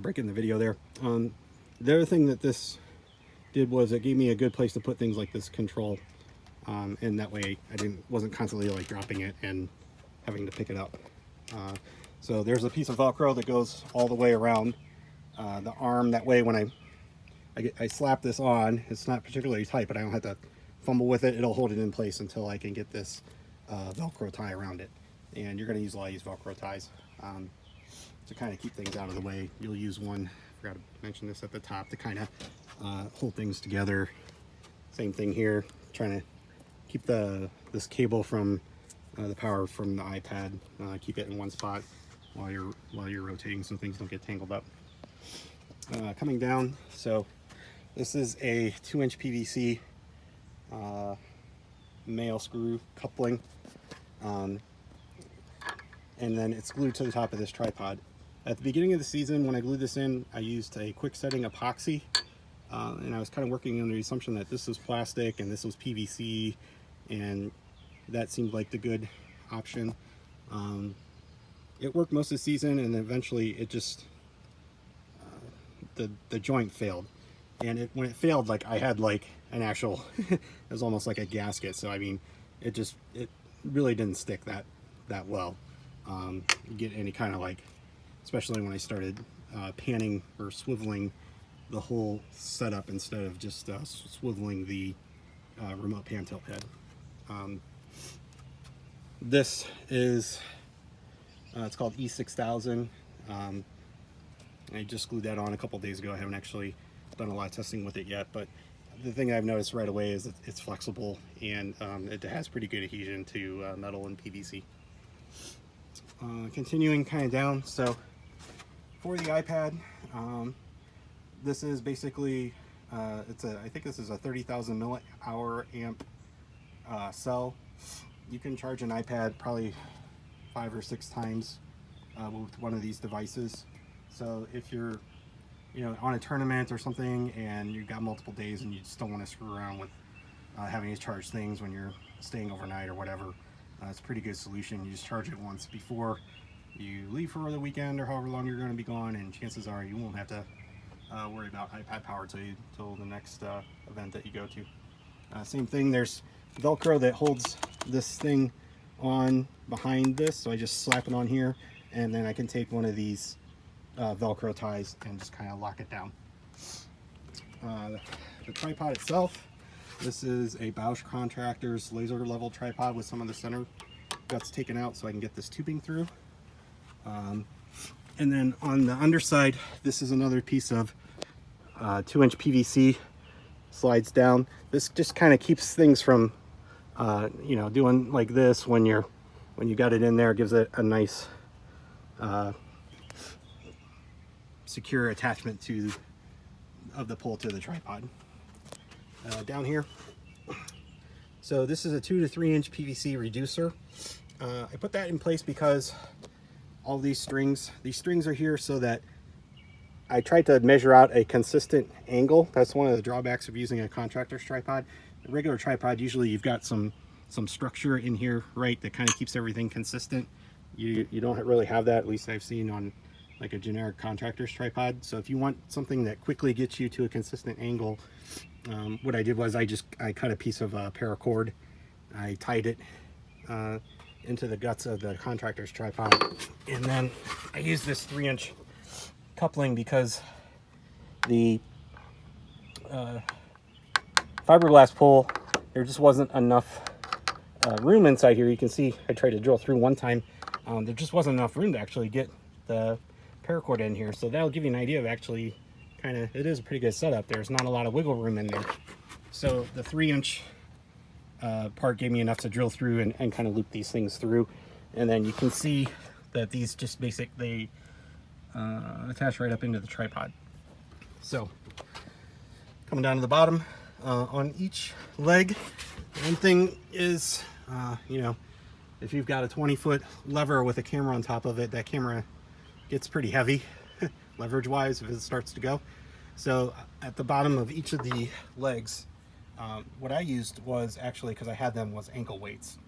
breaking the video there. The other thing that this did was it gave me a good place to put things like this control, and that way I wasn't constantly like dropping it and having to pick it up. So there's a piece of Velcro that goes all the way around the arm. That way when I slap this on, it's not particularly tight, but I don't have to fumble with it. It'll hold it in place until I can get this Velcro tie around it. And you're going to use a lot of these Velcro ties to kind of keep things out of the way. You'll use one, I forgot to mention this at the top, to kind of hold things together. Same thing here, trying to keep this cable from the power from the iPad, keep it in one spot while you're rotating so things don't get tangled up. Coming down, so this is a 2-inch PVC male screw coupling, and then it's glued to the top of this tripod. At the beginning of the season, when I glued this in, I used a quick setting epoxy, and I was kind of working under the assumption that this was plastic and this was PVC, and that seemed like the good option. It worked most of the season, and then eventually it just the joint failed, and when it failed, like I had like an actual it was almost like a gasket. So I mean, it really didn't stick that well. Get any kind of like, especially when I started panning or swiveling the whole setup instead of just swiveling the remote pan tilt head. This is it's called E6000. I just glued that on a couple days ago. I haven't actually done a lot of testing with it yet, but the thing I've noticed right away is that it's flexible, and it has pretty good adhesion to metal and PVC. Continuing kind of down, so for the iPad, this is basically I think this is a 30,000 millihour amp cell. You can charge an iPad probably 5 or 6 times with one of these devices. So if you're on a tournament or something and you've got multiple days and you just don't want to screw around with having to charge things when you're staying overnight or whatever, it's a pretty good solution. You just charge it once before you leave for the weekend or however long you're going to be gone, and chances are you won't have to worry about iPad power till the next event that you go to. Same thing, there's Velcro that holds this thing on behind this, so I just slap it on here, and then I can take one of these Velcro ties and just kind of lock it down. The tripod itself, this is a Bosch Contractors laser level tripod with some of the center guts taken out so I can get this tubing through. And then on the underside, this is another piece of 2-inch PVC, slides down. This just kind of keeps things from doing like this when you got it in there. It gives it a nice secure attachment of the pole to the tripod. Down here, so this is a 2 to 3 inch PVC reducer. I put that in place because all these strings are here so that I tried to measure out a consistent angle. That's one of the drawbacks of using a contractor's tripod. A regular tripod, usually you've got some structure in here, right, that kind of keeps everything consistent. You don't really have that, at least I've seen on like a generic contractor's tripod. So if you want something that quickly gets you to a consistent angle, what I did was I cut a piece of paracord, I tied it into the guts of the contractor's tripod, and then I used this 3-inch coupling because the fiberglass pole, there just wasn't enough room inside here. You can see I tried to drill through one time. There just wasn't enough room to actually get the paracord in here, so that'll give you an idea of actually it is a pretty good setup. There's not a lot of wiggle room in there, so the 3-inch part gave me enough to drill through and kind of loop these things through. And then you can see that these just they attach right up into the tripod. So coming down to the bottom, on each leg, one thing is if you've got a 20-foot lever with a camera on top of it, that camera gets pretty heavy leverage wise if it starts to go. So at the bottom of each of the legs, what I used was actually, because I had them, was ankle weights.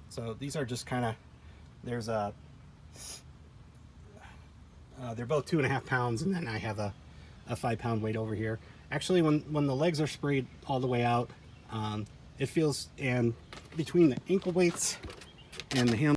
So these are just kind of, there's a They're both 2.5 pounds, and then I have a 5-pound weight over here. Actually, when the legs are sprayed all the way out, it feels, and between the ankle weights and the handle